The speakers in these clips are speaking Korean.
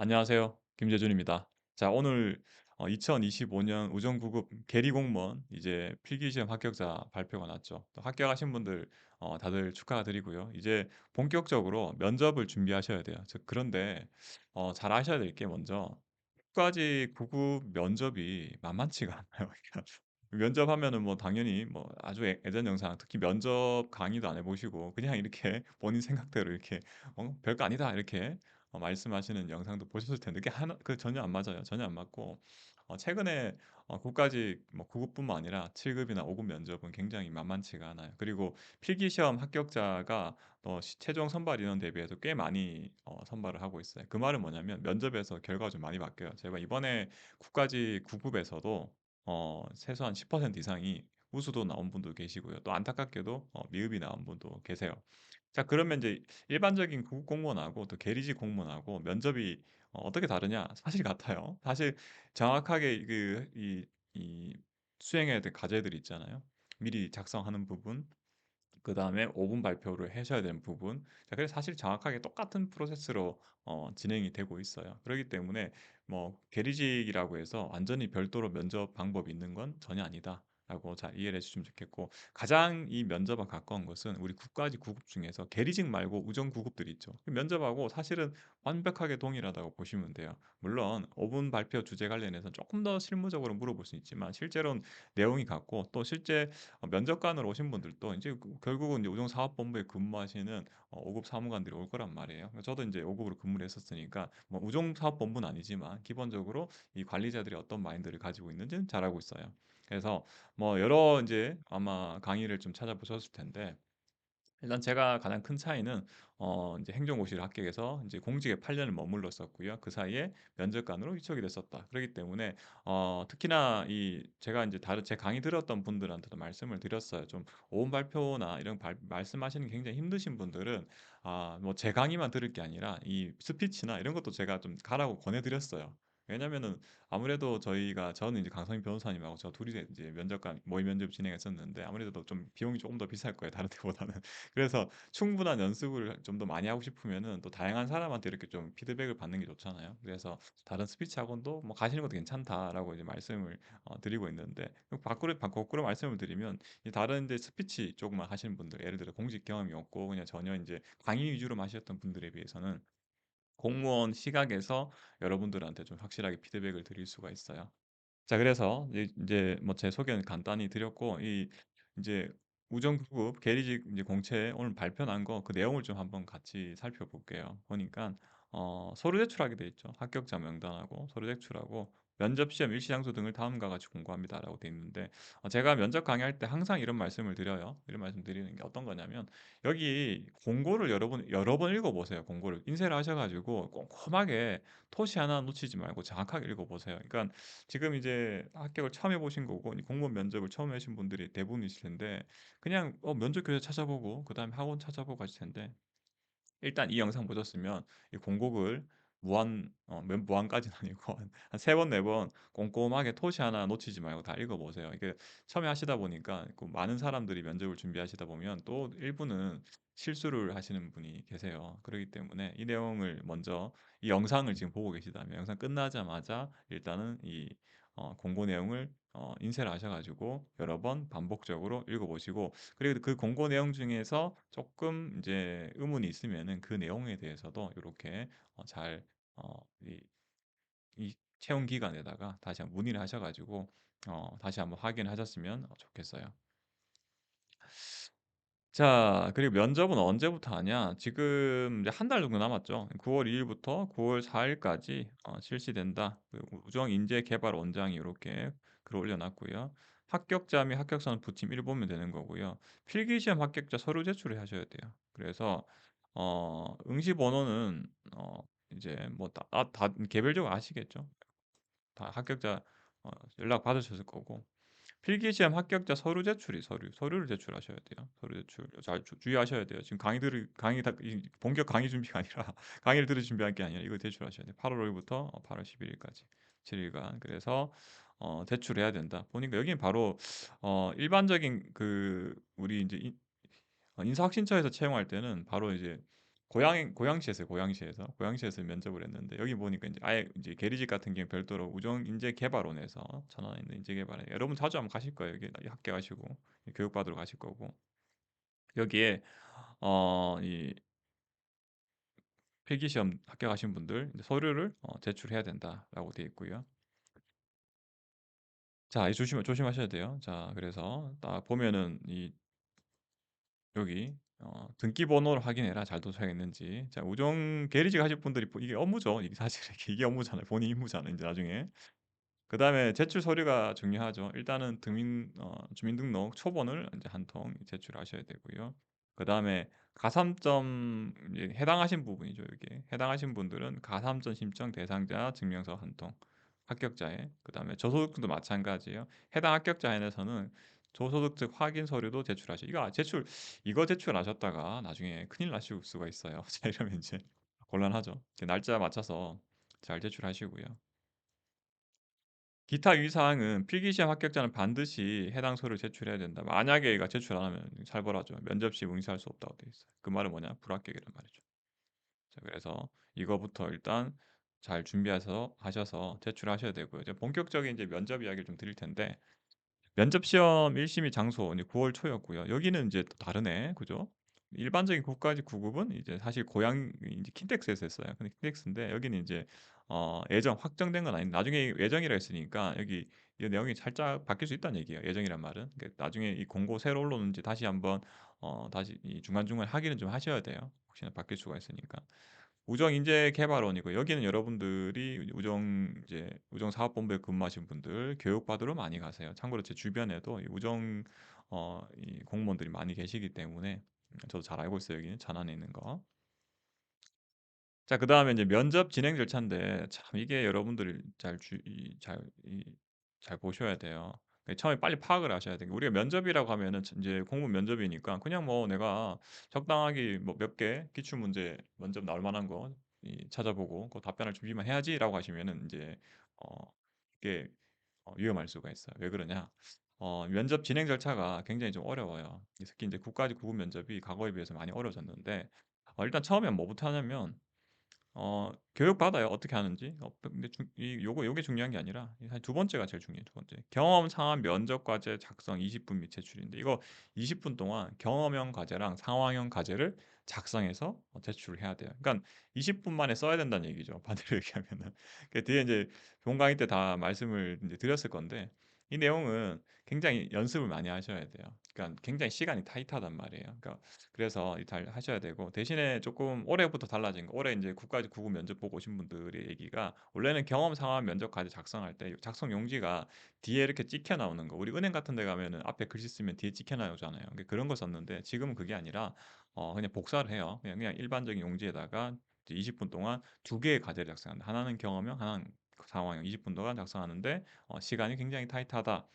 안녕하세요. 김재준입니다. 자, 오늘 2025년 우정구급 계리공무원 이제 필기시험 합격자 발표가 났죠. 또 합격하신 분들 다들 축하드리고요. 이제 본격적으로 면접을 준비하셔야 돼요. 그런데 잘 아셔야 될 게 먼저 국가직 구급 면접이 만만치가 않아요. 그러니까 면접하면은 뭐 당연히 뭐 아주 예전 영상 특히 면접 강의도 안 해보시고 그냥 이렇게 본인 생각대로 이렇게 별거 아니다 이렇게 말씀하시는 영상도 보셨을 텐데 그게 하나 전혀 안 맞아요. 전혀 안 맞고 최근에 국가직 뭐 9급뿐만 아니라 7급이나 5급 면접은 굉장히 만만치가 않아요. 그리고 필기시험 합격자가 최종 선발 인원 대비해서 꽤 많이 선발을 하고 있어요. 그 말은 뭐냐면 면접에서 결과가 좀 많이 바뀌어요. 제가 이번에 국가직 9급에서도 최소한 10% 이상이 우수도 나온 분도 계시고요. 또 안타깝게도 미흡이 나온 분도 계세요. 자, 그러면 이제 일반적인 구급 공무원하고 또 계리직 공무원하고 면접이 어떻게 다르냐? 사실 같아요. 사실 정확하게 이 수행해야 될 과제들이 있잖아요. 미리 작성하는 부분, 그 다음에 5분 발표를 하셔야 되는 부분. 자, 그래서 사실 정확하게 똑같은 프로세스로 진행이 되고 있어요. 그렇기 때문에 뭐 계리직이라고 해서 완전히 별도로 면접 방법이 있는 건 전혀 아니다. 라고 잘 이해를 해주시면 좋겠고 가장 이 면접과 가까운 것은 우리 국가직 구급 중에서 계리직 말고 우정 구급들이 있죠. 그 면접하고 사실은 완벽하게 동일하다고 보시면 돼요. 물론 5분 발표 주제 관련해서 조금 더 실무적으로 물어볼 수 있지만 실제로는 내용이 같고 또 실제 면접관으로 오신 분들도 이제 결국은 이제 우정사업본부에 근무하시는 5급 사무관들이 올 거란 말이에요. 저도 이제 5급으로 근무를 했었으니까 뭐 우정사업본부는 아니지만 기본적으로 이 관리자들이 어떤 마인드를 가지고 있는지는 잘 알고 있어요. 그래서 뭐 여러 이제 아마 강의를 좀 찾아보셨을 텐데 일단 제가 가장 큰 차이는 이제 행정고시를 합격해서 이제 공직에 8년을 머물렀었고요. 그 사이에 면접관으로 위촉이 됐었다. 그렇기 때문에 특히나 이 제가 이제 다른 제 강의 들었던 분들한테도 말씀을 드렸어요. 좀 오은 발표나 이런 말씀하시는 게 굉장히 힘드신 분들은 뭐 제 강의만 들을 게 아니라 이 스피치나 이런 것도 제가 좀 가라고 권해드렸어요. 왜냐면은 아무래도 저는 이제 강성민 변호사님하고 저 둘이 이제 면접관 모의 면접 진행했었는데 아무래도 좀 비용이 조금 더 비쌀 거예요. 다른 데보다는. 그래서 충분한 연습을 좀 더 많이 하고 싶으면은 또 다양한 사람한테 이렇게 좀 피드백을 받는 게 좋잖아요. 그래서 다른 스피치 학원도 뭐 가시는 것도 괜찮다라고 이제 말씀을 드리고 있는데 거꾸로 말씀을 드리면 이 다른 이제 스피치 쪽만 하시는 분들 예를 들어 공직 경험이 없고 그냥 전혀 이제 강의 위주로 마셨던 분들에 비해서는 공무원 시각에서 여러분들한테 좀 확실하게 피드백을 드릴 수가 있어요. 자, 그래서 이제 뭐 제 소개는 간단히 드렸고 이 이제 우정구급 계리직 이제 공채 오늘 발표 난 거 그 내용을 좀 한번 같이 살펴볼게요. 보니까 서류 제출하게 돼 있죠. 합격자 명단하고 서류 제출하고 면접 시험 일시 장소 등을 다음과 같이 공고합니다라고 돼 있는데 제가 면접 강의할 때 항상 이런 말씀을 드려요. 이런 말씀 드리는 게 어떤 거냐면 여기 공고를 여러 번 읽어보세요. 공고를 인쇄를 하셔가지고 꼼꼼하게 토시 하나 놓치지 말고 정확하게 읽어보세요. 그러니까 지금 이제 합격을 처음 해보신 거고 공무원 면접을 처음 하신 분들이 대부분이실 텐데 그냥 면접 교재 찾아보고 그다음에 학원 찾아보고 하실 텐데 일단 이 영상 보셨으면 이 공곡을 무한까지는 아니고 한 세 번, 네 번 꼼꼼하게 토시 하나 놓치지 말고 다 읽어보세요. 이게 처음에 하시다 보니까 그 많은 사람들이 면접을 준비하시다 보면 또 일부는 실수를 하시는 분이 계세요. 그렇기 때문에 이 내용을 먼저 이 영상을 지금 보고 계시다면 영상 끝나자마자 일단은 이 공고 내용을 인쇄를 하셔가지고 여러 번 반복적으로 읽어보시고 그리고 그 공고 내용 중에서 조금 이제 의문이 있으면은 그 내용에 대해서도 이렇게 잘 이 채용 기관에다가 다시 한번 문의를 하셔가지고 다시 한번 확인하셨으면 좋겠어요. 자, 그리고 면접은 언제부터 하냐? 지금 이제 한 달 정도 남았죠. 9월 2일부터 9월 4일까지 실시된다. 그리고 우정 인재 개발 원장이 이렇게 글 올려놨고요. 합격자 및 합격선 부침 1보면 되는 거고요. 필기시험 합격자 서류 제출을 하셔야 돼요. 그래서 응시 번호는 이제 뭐 다 개별적으로 아시겠죠? 다 합격자 연락 받으셨을 거고 필기시험 합격자 서류를 제출하셔야 돼요. 서류 제출 잘 주의하셔야 돼요. 지금 강의 본격 강의 준비가 아니라 강의를 들을 준비할 게 아니라 이거 제출하셔야 돼요. 8월 5일부터 8월 11일까지 7일간 그래서 제출해야 된다. 보니까 여기는 바로 일반적인 그 우리 이제 인사혁신처에서 채용할 때는 바로 이제 고양시에서요. 고양시에서 면접을 했는데 여기 보니까 이제 아예 이제 계리직 같은 경우 별도로 우정인재개발원에서 천안에 있는 인재개발에 여러분 자주 한번 가실 거예요. 여기 학교가시고 교육받으러 가실 거고 여기에 이 필기시험 합격하신 분들 이제 서류를 제출해야 된다라고 되어 있고요. 자, 이 조심하셔야 돼요. 자, 그래서 딱 보면은 이 여기 등기번호를 확인해라. 잘 도착했는지. 자, 우정 계리직 하실 분들이 이게 업무죠. 이게 사실 이게 업무잖아요. 본인 임무잖아요. 이제 나중에. 그다음에 제출 서류가 중요하죠. 일단은 주민등록 초본을 이제 한 통 제출하셔야 되고요. 그다음에 가산점 이제 해당하신 부분이죠, 이게. 해당하신 분들은 가산점 신청 대상자 증명서 한 통. 합격자의. 그다음에 저소득층도 마찬가지예요. 해당 합격자에서는 저소득층 확인 서류도 제출하시. 이거 제출하셨다가 나중에 큰일 나실 수가 있어요. 자, 이러면 이제 곤란하죠. 이제 날짜 맞춰서 잘 제출하시고요. 기타 유의 사항은 필기시험 합격자는 반드시 해당 서류를 제출해야 된다. 만약에 이거 제출 안 하면 살벌하죠. 면접 시 응시할 수 없다고 되어 있어요. 그 말은 뭐냐? 불합격이란 말이죠. 자, 그래서 이거부터 일단 잘 준비해서 하셔서 제출하셔야 되고요. 이제 본격적인 이제 면접 이야기를 좀 드릴 텐데 면접 시험 1심의 장소 이제 9월 초였고요. 여기는 이제 또 다르네. 그죠? 일반적인 국가직 9급은 이제 사실 고양 이제 킨텍스에서 했어요. 근데 킨텍스인데 여기는 이제 예정 확정된 건 아닌데 나중에 예정이라 했으니까 여기 이 내용이 살짝 바뀔 수 있다는 얘기예요. 예정이란 말은. 그러니까 나중에 이 공고 새로 올라오는지 다시 한번 다시 이 중간중간 확인을 좀 하셔야 돼요. 혹시나 바뀔 수가 있으니까. 우정인재개발원이고 여기는 여러분들이 우정사업본부에 근무하신 분들 교육받으러 많이 가세요. 참고로 제 주변에도 이 우정 이 공무원들이 많이 계시기 때문에 저도 잘 알고 있어요. 여기는 천안에 있는 거. 자, 그다음에 이제 면접 진행 절차인데 참 이게 여러분들이 잘 보셔야 돼요. 처음에 빨리 파악을 하셔야 돼요. 우리가 면접이라고 하면은 이제 공무 면접이니까 그냥 뭐 내가 적당하게 뭐 몇 개 기출 문제 면접 나올 만한 거 찾아보고 그 답변할 준비만 해야지라고 하시면은 이제 어 이게 위험할 수가 있어요. 왜 그러냐? 면접 진행 절차가 굉장히 좀 어려워요. 특히 이제 국가직 구급 면접이 과거에 비해서 많이 어려워졌는데 일단 처음엔 뭐부터 하냐면 교육받아요. 어떻게 하는지. 근데 요게 중요한 게 아니라 사실 두 번째가 제일 중요해요. 두 번째. 경험 상황 면접 과제 작성 20분 및 제출인데 이거 20분 동안 경험형 과제랑 상황형 과제를 작성해서 제출을 해야 돼요. 그러니까 20분 만에 써야 된다는 얘기죠. 반대로 얘기하면은. 그 뒤에 이제 본 강의 때 다 말씀을 이제 드렸을 건데 이 내용은 굉장히 연습을 많이 하셔야 돼요. 그러니까 굉장히 시간이 타이트하단 말이에요. 그러니까 그래서 잘 하셔야 되고 대신에 조금 올해부터 달라진 거 올해 이제 국가직 구급 면접 보고 오신 분들의 얘기가 원래는 경험 상황 면접까지 작성할 때 작성 용지가 뒤에 이렇게 찍혀 나오는 거 우리 은행 같은 데 가면은 앞에 글씨 쓰면 뒤에 찍혀 나오잖아요. 그러니까 그런 거 썼는데 지금은 그게 아니라 그냥 복사를 해요. 그냥 일반적인 용지에다가 이제 20분 동안 두 개의 과제를 작성한다. 하나는 경험형, 하나는 상황형 20분 동안 작성하는데 시간이 굉장히 타이트하다.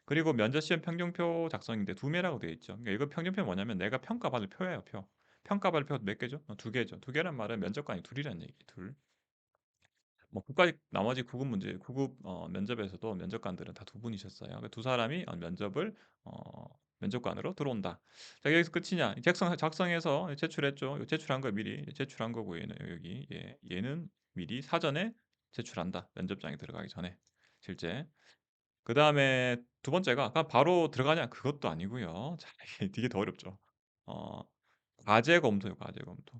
그리고 면접 시험 평균표 작성인데 두 매라고 되어 있죠. 그러니까 이거 평균표 뭐냐면 내가 평가받을 표예요, 표. 평가받을 표 몇 개죠? 두 개죠. 두 개란 말은 면접관이 둘이라는 얘기. 둘. 뭐 국가직 나머지 구급 문제, 구급 면접에서도 면접관들은 다 두 분이셨어요. 그러니까 두 사람이 면접관으로 들어온다. 자, 여기서 끝이냐? 작성해서 제출했죠. 제출한 거 미리 제출한 거고 얘는 여기 얘는 미리 사전에 제출한다. 면접장에 들어가기 전에 실제. 그다음에 두 번째가 바로 들어가냐 그것도 아니고요. 자 이게 더 어렵죠. 어 과제 검토요, 과제 검토.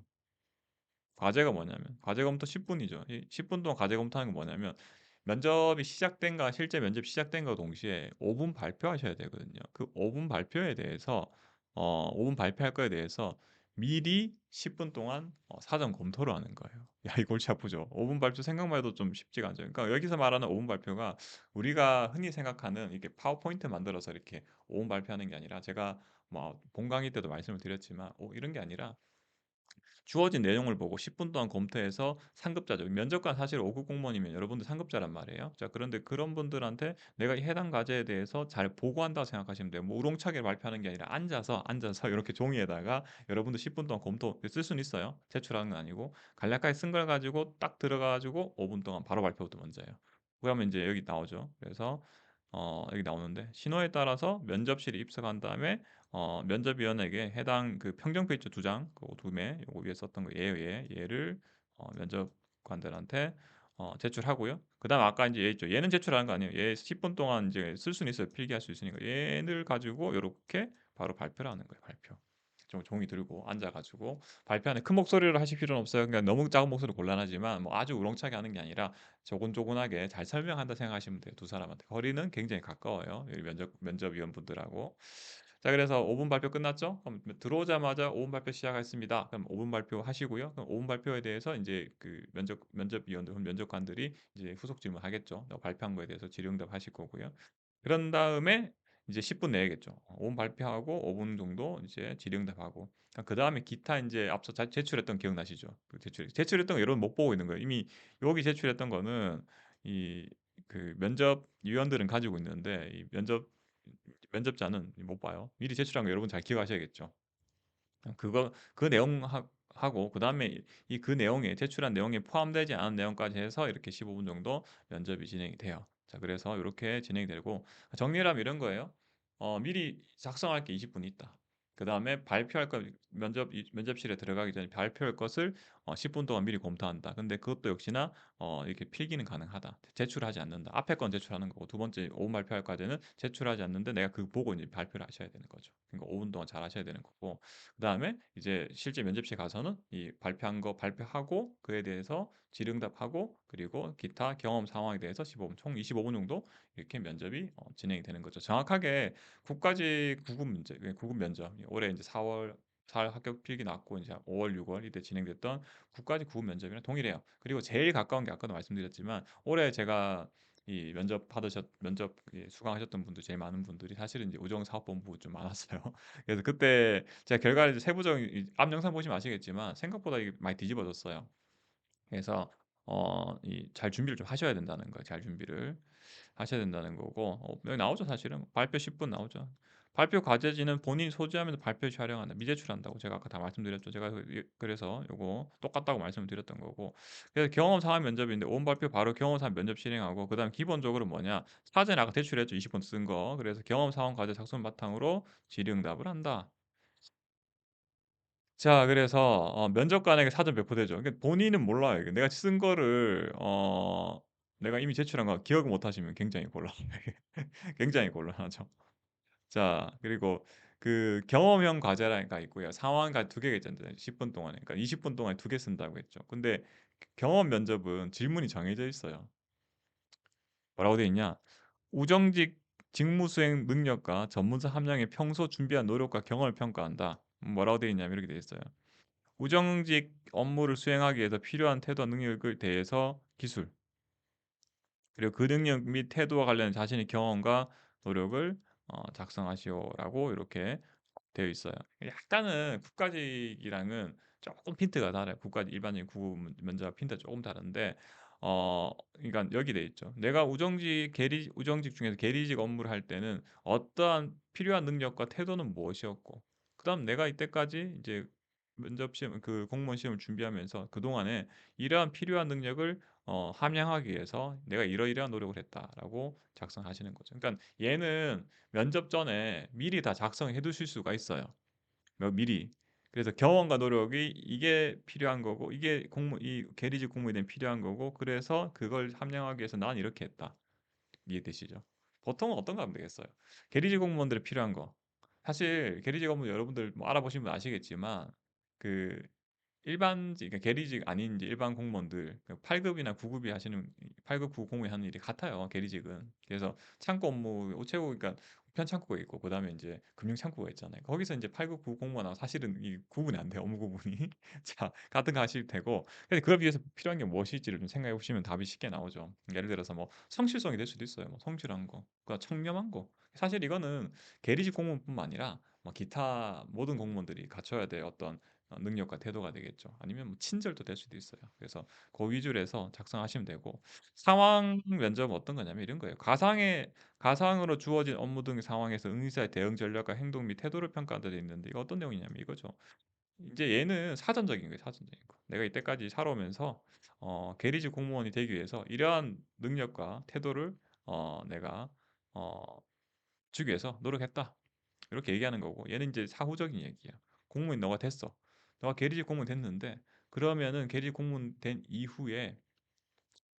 과제가 뭐냐면 과제 검토 10 분이죠. 이 10분 동안 과제 검토하는 게 뭐냐면 면접이 시작된과 실제 면접이 시작된과 동시에 5분 발표하셔야 되거든요. 그 5분 발표에 대해서 5분 발표할 거에 대해서 미리 10분 동안 사전 검토를 하는 거예요. 야, 이 골치 아프죠. 5분 발표 생각만 해도 좀 쉽지가 않죠. 그러니까 여기서 말하는 5분 발표가 우리가 흔히 생각하는 이렇게 파워포인트 만들어서 이렇게 5분 발표하는 게 아니라 제가 뭐 본 강의 때도 말씀을 드렸지만 이런 게 아니라 주어진 내용을 보고 10분 동안 검토해서 상급자죠. 면접관 사실 5급 공무원이면 여러분들 상급자란 말이에요. 자, 그런데 그런 분들한테 내가 이 해당 과제에 대해서 잘 보고한다고 생각하시면 돼요. 뭐 우롱차게 발표하는 게 아니라 앉아서 이렇게 종이에다가 여러분들 10분 동안 검토 쓸 수는 있어요. 제출하는 건 아니고 간략하게 쓴 걸 가지고 딱 들어가가지고 5분 동안 바로 발표도 먼저예요. 그러면 이제 여기 나오죠. 그래서 여기 나오는데 신호에 따라서 면접실에 입석한 다음에 면접위원에게 해당 그 평정표 있죠, 2장, 그거 2매, 요거 위에 썼던 거 얘예요, 얘를 면접관들한테 제출하고요. 그다음 아까 이제 얘 있죠. 얘는 제출하는 거 아니에요. 얘 10분 동안 이제 쓸 수는 있어요. 필기할 수 있으니까. 얘를 가지고 요렇게 바로 발표를 하는 거예요. 발표. 종이 들고 앉아 가지고 발표하는 큰 목소리로 하실 필요는 없어요. 그러니까 너무 작은 목소리로 곤란하지만 뭐 아주 우렁차게 하는 게 아니라 조곤조곤하게 잘 설명한다 생각하시면 돼요. 두 사람한테. 거리는 굉장히 가까워요. 이 면접위원분들하고. 자, 그래서 5분 발표 끝났죠? 그럼 들어오자마자 5분 발표 시작하겠습니다. 그럼 5분 발표 하시고요. 그럼 5분 발표에 대해서 이제 그 면접위원들, 면접관들이 이제 후속 질문하겠죠. 발표한 거에 대해서 질의응답 하실 거고요. 그런 다음에 이제 10분 내야겠죠. 5분 발표하고 5분 정도 이제 질의응답하고. 그다음에 기타 이제 앞서 제출했던 기억나시죠? 그 제출했던 거 여러분 못 보고 있는 거예요. 이미 여기 제출했던 거는 이 그 면접위원들은 가지고 있는데 이 면접자는 못 봐요. 미리 제출한 거 여러분 잘 기억하셔야겠죠. 그거 그 내용 하고 그다음에 이 그 내용에 제출한 내용에 포함되지 않은 내용까지 해서 이렇게 15분 정도 면접이 진행이 돼요. 자, 그래서 이렇게 진행이 되고 정리를 하면 이런 거예요. 미리 작성할 게 20분 있다. 그다음에 발표할 것 면접실에 들어가기 전에 발표할 것을 10분 동안 미리 검토한다. 근데 그것도 역시나 이렇게 필기는 가능하다. 제출하지 않는다. 앞에 건 제출하는 거고 두 번째 5분 발표할 과제는 제출하지 않는데 내가 그 보고 이제 발표를 하셔야 되는 거죠. 그러니까 5분 동안 잘 하셔야 되는 거고 그다음에 이제 실제 면접실 가서는 이 발표한 거 발표하고 그에 대해서 질의응답하고 그리고 기타 경험 상황에 대해서 15분 총 25분 정도 이렇게 면접이 진행이 되는 거죠. 정확하게 국가직 구급 문제, 구급 면접 올해 이제 4월 합격 필기 났고 이제 5월, 6월 이때 진행됐던 국가직 구급 면접이랑 동일해요. 그리고 제일 가까운 게 아까도 말씀드렸지만 올해 제가 이 면접 수강하셨던 분들 제일 많은 분들이 사실은 이제 우정사업본부 좀 많았어요. 그래서 그때 제가 결과를 세부적인 앞 영상 보시면 아시겠지만 생각보다 이게 많이 뒤집어졌어요. 그래서 이 잘 준비를 좀 하셔야 된다는 거예요. 잘 준비를 하셔야 된다는 거고 여기 나오죠 사실은 발표 10분 나오죠. 발표 과제지는 본인이 소지하면서 발표 촬영한다. 미제출한다고 제가 아까 다 말씀드렸죠. 제가 그래서 요거 똑같다고 말씀을 드렸던 거고. 그래서 경험 사항 면접인데 온 발표 바로 경험 사항 면접 실행하고 그다음 기본적으로 뭐냐? 사전 아까 제출했죠. 20분 쓴 거. 그래서 경험 사항 과제 작성 바탕으로 질의응답을 한다. 자, 그래서 면접관에게 사전 배포되죠. 그러니까 본인은 몰라요. 이게 내가 쓴 거를 내가 이미 제출한 거 기억을 못 하시면 굉장히 곤란해요. 굉장히 곤란하죠. 자, 그리고 그 경험형 과제라니까 있고요. 상황과 두 개가 있잖아요. 10분 동안에. 그러니까 20분 동안에 두 개 쓴다고 했죠. 근데 경험 면접은 질문이 정해져 있어요. 뭐라고 돼 있냐? 우정직 직무 수행 능력과 전문성 함량의 평소 준비한 노력과 경험을 평가한다. 뭐라고 돼 있냐면 이렇게 돼 있어요. 우정직 업무를 수행하기 위해서 필요한 태도와 능력을 대해서 기술, 그리고 그 능력 및 태도와 관련 자신의 경험과 노력을 작성하시오라고 이렇게 되어 있어요. 약간은 국가직이랑은 조금 핀트가 달라요. 국가직 일반적인 구급 면접 핀트가 조금 다른데 그러니까 여기 돼 있죠. 내가 우정직 중에서 계리직 업무를 할 때는 어떠한 필요한 능력과 태도는 무엇이었고 그다음 내가 이때까지 이제 면접 시험 그 공무원 시험을 준비하면서 그동안에 이러한 필요한 능력을 함양하기 위해서 내가 이러이러한 노력을 했다라고 작성하시는 거죠. 그러니까 얘는 면접 전에 미리 다 작성해 두실 수가 있어요. 미리. 그래서 경험과 노력이 이게 필요한 거고 이게 이 계리직 공무원에 대한 필요한 거고 그래서 그걸 함양하기 위해서 난 이렇게 했다. 이해되시죠? 보통은 어떤 거 하면 되겠어요? 계리직 공무원들이 필요한 거. 사실 계리직 공무원 여러분들 뭐 알아보시면 아시겠지만 그 일반직, 그러니까 계리직 아닌 이제 일반 공무원들 8급이나 9급이 하시는 8급 9급 공무원이 하는 일이 같아요. 계리직은. 그래서 창고 업무 우체국 그러니까 우편 창구가 있고 그다음에 이제 금융 창구가 있잖아요. 거기서 이제 8급 9급 공무원하고 사실은 이 구분이 안 돼요. 업무 구분이. 자, 같은 거 하실 테고. 근데 그걸 위해서 필요한 게 무엇일지를 좀 생각해 보시면 답이 쉽게 나오죠. 예를 들어서 뭐 성실성이 될 수도 있어요. 뭐 성실한 거, 그러니까 청렴한 거. 사실 이거는 계리직 공무원뿐만 아니라 뭐 기타 모든 공무원들이 갖춰야 될 어떤 능력과 태도가 되겠죠. 아니면 뭐 친절도 될 수도 있어요. 그래서 그 위주로 해서 작성하시면 되고 상황 면접은 어떤 거냐면 이런 거예요. 가상으로 주어진 업무 등 상황에서 응시자의 대응 전략과 행동 및 태도를 평가하는 데 있는데 이거 어떤 내용이냐면 이거죠. 이제 얘는 사전적인 거예요. 사전적인 거. 내가 이때까지 살아오면서 계리직 공무원이 되기 위해서 이러한 능력과 태도를 내가 어, 주기 위해서 노력했다. 이렇게 얘기하는 거고 얘는 이제 사후적인 얘기야. 공무원 너가 됐어. 너가 계리직 공무원 됐는데 그러면은 계리직 공무원 된 이후에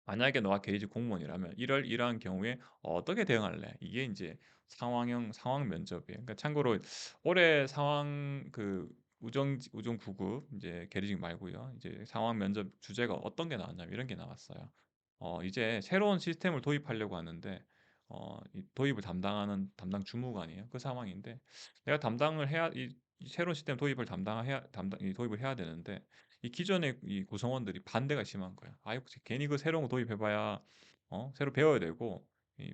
만약에 너가 계리직 공무원이라면 이러한 경우에 어떻게 대응할래? 이게 이제 상황 면접이에요. 그러니까 참고로 올해 상황 그 우정 9급 이제 계리직 말고요. 이제 상황 면접 주제가 어떤 게 나왔냐면 이런 게 나왔어요. 이제 새로운 시스템을 도입하려고 하는데 이 도입을 담당하는 담당 주무관이에요. 그 상황인데 내가 담당을 해야 이 새로운 시스템 도입을 담당해야 담당 이 도입을 해야 되는데 이 기존의 이 구성원들이 반대가 심한 거야. 아이 괜히 그 새로운 거 도입해봐야 새로 배워야 되고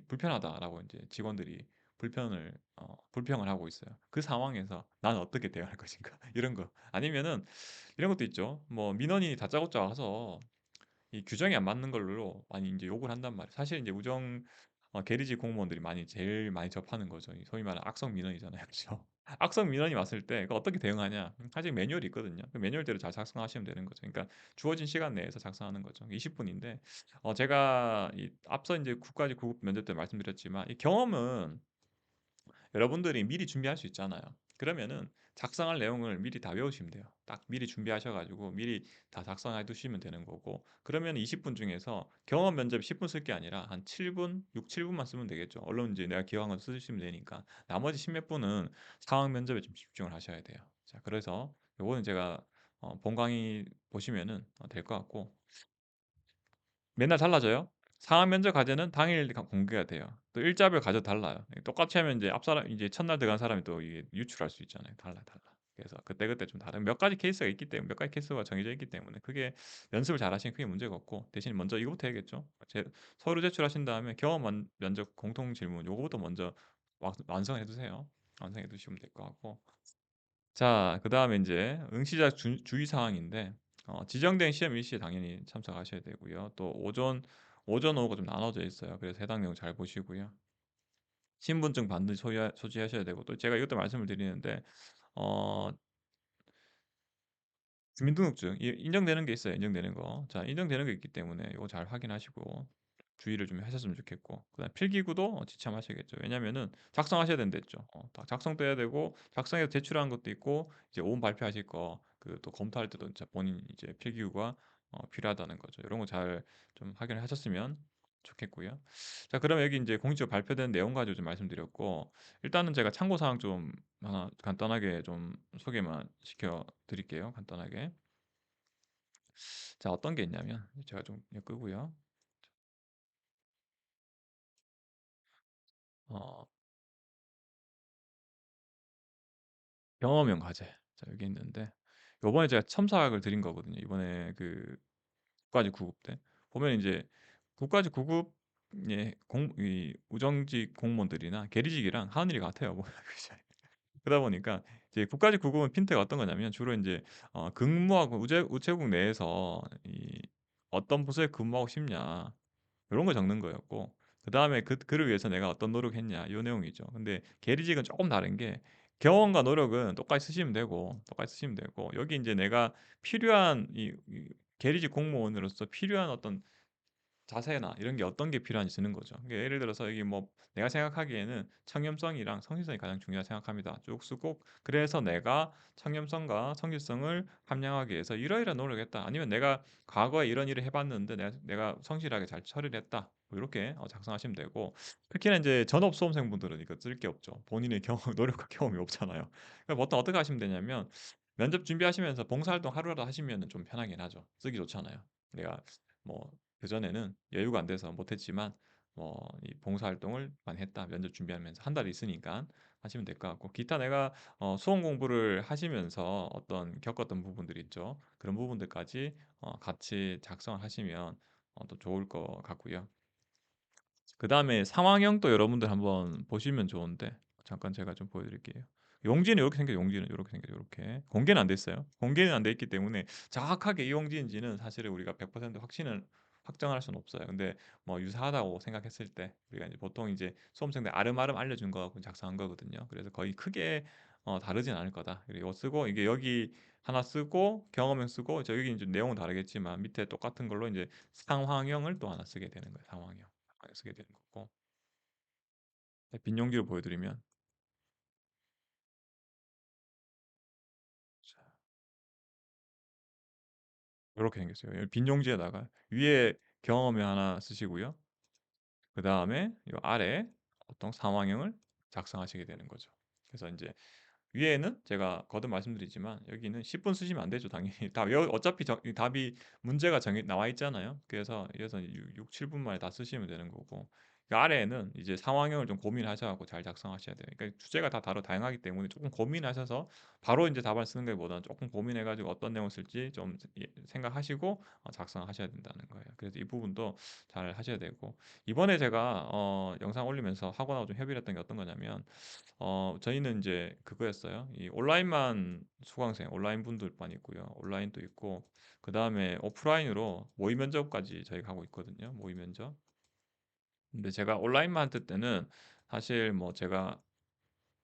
불편하다라고 이제 직원들이 불평을 하고 있어요. 그 상황에서 난 어떻게 대응할 것인가 이런 거 아니면은 이런 것도 있죠. 뭐 민원이 다짜고짜 와서 이 규정이 안 맞는 걸로 많이 이제 욕을 한단 말이에요. 사실 이제 계리직 공무원들이 제일 많이 접하는 거죠. 이 소위 말하는 악성 민원이잖아요. 그렇죠? 악성 민원이 왔을 때 그거 어떻게 대응하냐? 사실 매뉴얼이 있거든요. 그 매뉴얼대로 잘 작성하시면 되는 거죠. 그러니까 주어진 시간 내에서 작성하는 거죠. 20분인데 제가 앞서 이제 국가직 구급 면접 때 말씀드렸지만 이 경험은 여러분들이 미리 준비할 수 있잖아요. 그러면은 작성할 내용을 미리 다 외우시면 돼요. 딱 미리 준비하셔가지고 미리 다 작성해 두시면 되는 거고. 그러면 20분 중에서 경험 면접 10분 쓸 게 아니라 한 7분, 6, 7분만 쓰면 되겠죠. 얼른 이제 내가 기억한 거 쓰시면 되니까. 나머지 10몇 분은 상황 면접에 좀 집중을 하셔야 돼요. 자, 그래서 요거는 제가 본 강의 보시면은 될 것 같고. 맨날 달라져요. 상황 면접 과제는 당일 공개가 돼요. 또 일자별 과제 달라요. 똑같이 하면 이제 앞 사람 이제 첫날 들어간 사람이 또 이게 유출할 수 있잖아요. 달라. 그래서 그때그때 좀 다른 몇 가지 케이스가 있기 때문에 몇 가지 케이스가 정해져 있기 때문에 그게 연습을 잘 하시면 크게 문제가 없고 대신 먼저 이거부터 해야겠죠. 서류 제출하신 다음에 면접 공통 질문 요거부터 먼저 완성해 두세요. 완성해 두시면 될 것 같고 자, 그다음에 이제 응시자 주의 사항인데 지정된 시험 일시에 당연히 참석하셔야 되고요. 또 오전 오후가 좀 나눠져 있어요. 그래서 해당 내용 잘 보시고요. 신분증 반드시 소지하셔야 되고 또 제가 이것도 말씀을 드리는데 어 주민등록증 인정되는 게 있어요. 인정되는 거. 자, 인정되는 게 있기 때문에 이거 잘 확인하시고 주의를 좀 하셨으면 좋겠고 그다음 필기구도 지참하셔야겠죠. 왜냐면은 작성하셔야 된댔죠. 다 작성돼야 되고 작성해서 제출하는 것도 있고 이제 오늘 발표하실 거 그 또 검토할 때도 진짜 본인 이제 필기구가 필요하다는 거죠. 이런 거 잘 좀 확인을 하셨으면 좋겠고요. 자, 그러면 여기 이제 공식적으로 발표된 내용 가지고 좀 말씀드렸고 일단은 제가 참고 사항 좀 하나 간단하게 좀 소개만 시켜 드릴게요. 간단하게. 자, 어떤 게 있냐면 제가 좀 이거 끄고요. 어, 경험형 과제. 자, 여기 있는데 요번에 제가 첨삭을 드린 거거든요. 이번에 그 국가직 9급 때. 보면 이제 국가직 9급 이 우정직 공무원들이나 계리직이랑 하는 일이 같아요. 뭐 그러다 보니까 이제 국가직 9급은 핀트가 어떤 거냐면 주로 이제 근무하고 우체국 내에서 이 어떤 부서에 근무하고 싶냐 요런 거 적는 거였고 그다음에 그를 위해서 내가 어떤 노력했냐 요 내용이죠. 근데 계리직은 조금 다른 게 경험과 노력은 똑같이 쓰시면 되고 여기 인제 내가 필요한 이 계리직 공무원으로서 필요한 어떤 자세나 이런 게 어떤 게 필요한지 쓰는 거죠. 그러니까 예를 들어서 여기 뭐 내가 생각하기에는 청렴성이랑 성실성이 가장 중요하다 생각합니다. 쭉 쓰고 그래서 내가 청렴성과 성실성을 함양하기 위해서 이러이러한 노력을 했다. 아니면 내가 과거에 이런 일을 해봤는데 내가 성실하게 잘 처리를 했다. 뭐 이렇게 작성하시면 되고 특히나 이제 전업 수험생분들은 이거 쓸 게 없죠. 본인의 경험, 노력과 경험이 없잖아요. 그러니까 보통 어떻게 하시면 되냐면 면접 준비하시면서 봉사활동 하루라도 하시면 좀 편하긴 하죠. 쓰기 좋잖아요. 내가 뭐 그전에는 여유가 안 돼서 못했지만 이 봉사활동을 많이 했다. 면접 준비하면서 한 달 있으니까 하시면 될 것 같고 기타 내가 수험 공부를 하시면서 어떤 겪었던 부분들이 있죠. 그런 부분들까지 같이 작성하시면 또 좋을 것 같고요. 그 다음에 상황형 또 여러분들 한번 보시면 좋은데 잠깐 제가 좀 보여드릴게요. 용지는 이렇게 생겨 용지는 이렇게 생겨 이렇게 공개는 안 됐어요. 공개는 안 돼 있기 때문에 정확하게 이 용지인지는 사실은 우리가 100% 확신을 확정할 수는 없어요. 근데 뭐 유사하다고 생각했을 때 우리가 이제 보통 이제 수험생들 아름아름 알려준 거하고 작성한 거거든요. 그래서 거의 크게 다르진 않을 거다. 그리고 이거 쓰고 이게 여기 하나 쓰고 경험형 쓰고 여기 이제 내용은 다르겠지만 밑에 똑같은 걸로 이제 상황형을 또 하나 쓰게 되는 거예요. 상황형. 쓰게 되는 거고 빈 용기로 보여드리면 요렇게 생겼어요. 빈 용지에다가 위에 경험을 하나 쓰시고요. 그다음에 요 아래 어떤 상황형을 작성하시게 되는 거죠. 그래서 인제 위에는 제가 거듭 말씀드리지만 여기는 10분 쓰시면 안 되죠 당연히. 다 외워 어차피 이 답이 문제가 정해 나와 있잖아요. 그래서 6-7분 만에 다 쓰시면 되는 거고 그 아래에는 이제 상황형을 좀 고민하셔 갖고 잘 작성하셔야 돼요. 그러니까 주제가 다 다양하기 때문에 쪼끔 고민하셔서 바로 인제 답안 쓰는 것보다는 쪼끔 고민해 가지고 어떤 내용을 쓸지 좀 생각하시고 작성하셔야 된다는 거예요. 그래서 이 부분도 잘 하셔야 되고 이번에 제가 영상 올리면서 학원하고 좀 협의를 했던 게 어떤 거냐면 저희는 인제 그거였어요. 이 온라인만 수강생 온라인 분들만 있고요. 온라인도 있고 그다음에 오프라인으로 모의 면접까지 저희가 하고 있거든요, 모의 면접. 근데 제가 온라인만 했을 때는 사실 뭐 제가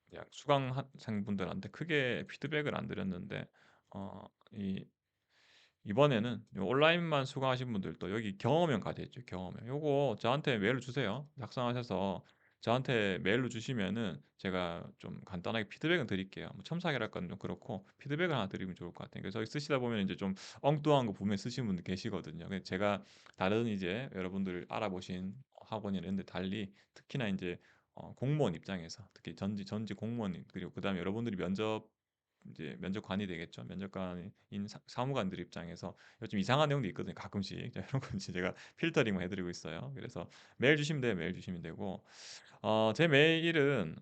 그냥 수강생분들한테 크게 피드백을 안 드렸는데 어 이 이번에는 요 온라인만 수강하신 분들도 여기 경험형 까지 있죠, 경험형. 요거 저한테 메일로 주세요. 작성하셔서 저한테 메일로 주시면은 제가 좀 간단하게 피드백은 드릴게요. 뭐 첨삭이랄 건 좀 그렇고 피드백을 하나 드리면 좋을 것 같아요. 그래서 저기 쓰시다 보면 이제 좀 엉뚱한 거 분명히 쓰시는 분들 계시거든요. 근데 제가 다른 이제 여러분들 알아보신 학원이나 이런 데 달리 특히나 인제 공무원 입장에서 특히 전직 공무원 그리고 그다음에 여러분들이 이제 면접관이 되겠죠. 면접관인 사무관들 입장에서 좀 이상한 내용도 있거든요, 가끔씩. 이런 건 이제 제가 필터링을 해 드리고 있어요. 그래서 메일 주시면 돼요. 메일 주시면 되고 제 메일은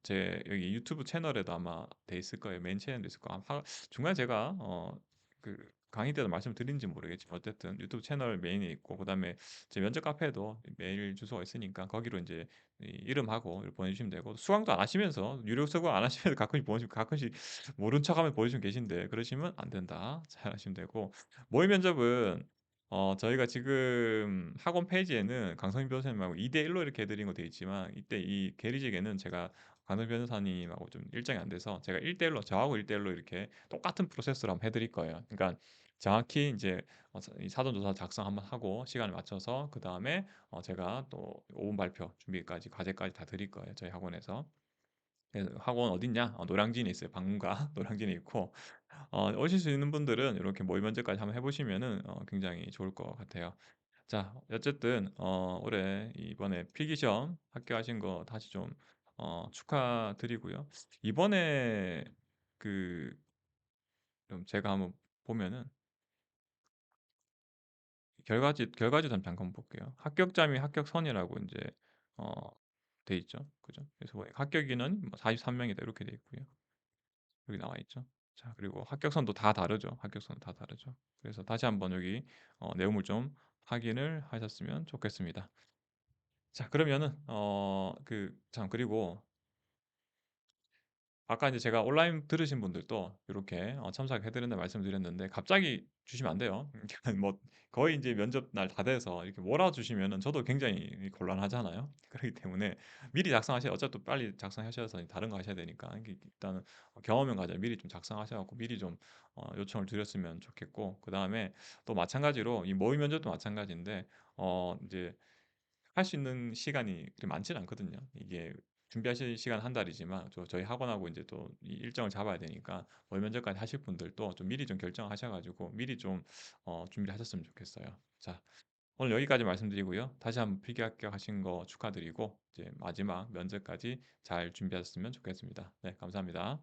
제 여기 유튜브 채널에도 아마 돼 있을 거예요. 메인 채널도 있을 거고 중간에 제가 그 강의 때도 말씀드린지 모르겠지만 어쨌든 유튜브 채널 메인에 있고 그다음에 제 면접 카페에도 메일 주소가 있으니까 거기로 인제 이름하고 이렇게 보내주시면 되고 수강도 안 하시면서 유료 수강 안 하시면서 가끔씩 모른 척하면서 보내주시면 계신데 그러시면 안 된다. 잘 하시면 되고 모의 면접은 저희가 지금 학원 페이지에는 강성민 변호사님하고 2대 1로 이렇게 해 드린 거 돼 있지만 이때 이 계리직에는 제가 강성민 변호사님하고 좀 일정이 안 돼서 제가 1대 1로 저하고 1대 1로 이렇게 똑같은 프로세스로 한번 해 드릴 거예요. 그러니까 정확히 인제 이 사전 조사 작성 한번 하고 시간을 맞춰서 그다음에 제가 또 오분 발표 준비까지 과제까지 다 드릴 거예요, 저희 학원에서. 그래서 학원 어딨냐? 노량진에 있어요. 방문가 노량진에 있고 오실 수 있는 분들은 이렇게 모의 면접까지 한번 해 보시면은 굉장히 좋을 것 같아요. 자 어쨌든 올해 이번에 필기시험 합격하신 거 다시 좀 축하드리고요. 이번에 그 좀 제가 한번 보면은 결과지도 잠깐 볼게요. 합격자 및 합격선이라고 인제 어 돼 있죠. 그죠? 그래서 뭐 합격 인원이 뭐 43 명이다 이렇게 돼 있고요. 여기 나와 있죠. 자 그리고 합격선도 다 다르죠. 합격선도 다 다르죠. 그래서 다시 한번 여기 내용을 좀 확인을 하셨으면 좋겠습니다. 자 그러면은 그리고 아까 이제 제가 온라인 들으신 분들도 요렇게 첨삭해 드린다고 말씀드렸는데 갑자기 주시면 안 돼요. 그러니까 뭐 거의 인제 면접날 다 돼서 이렇게 몰아주시면은 저도 굉장히 곤란하잖아요. 그렇기 때문에 미리 작성하셔야 어차피 또 빨리 작성하셔서 다른 거 하셔야 되니까 이게 일단은 경험형 과제 미리 좀 작성하셔 갖고 미리 좀 요청을 드렸으면 좋겠고 그다음에 또 마찬가지로 이 모의 면접도 마찬가지인데 인제 할 수 있는 시간이 그렇게 많지는 않거든요. 이게 준비하실 시간 한 달이지만 저희 학원하고 인제 또 이 일정을 잡아야 되니까 월 면접까지 하실 분들도 좀 미리 좀 결정하셔 가지고 미리 좀 준비를 하셨으면 좋겠어요. 자 오늘 여기까지 말씀드리고요. 다시 한번 필기 합격하신 거 축하드리고 이제 마지막 면접까지 잘 준비하셨으면 좋겠습니다. 네 감사합니다.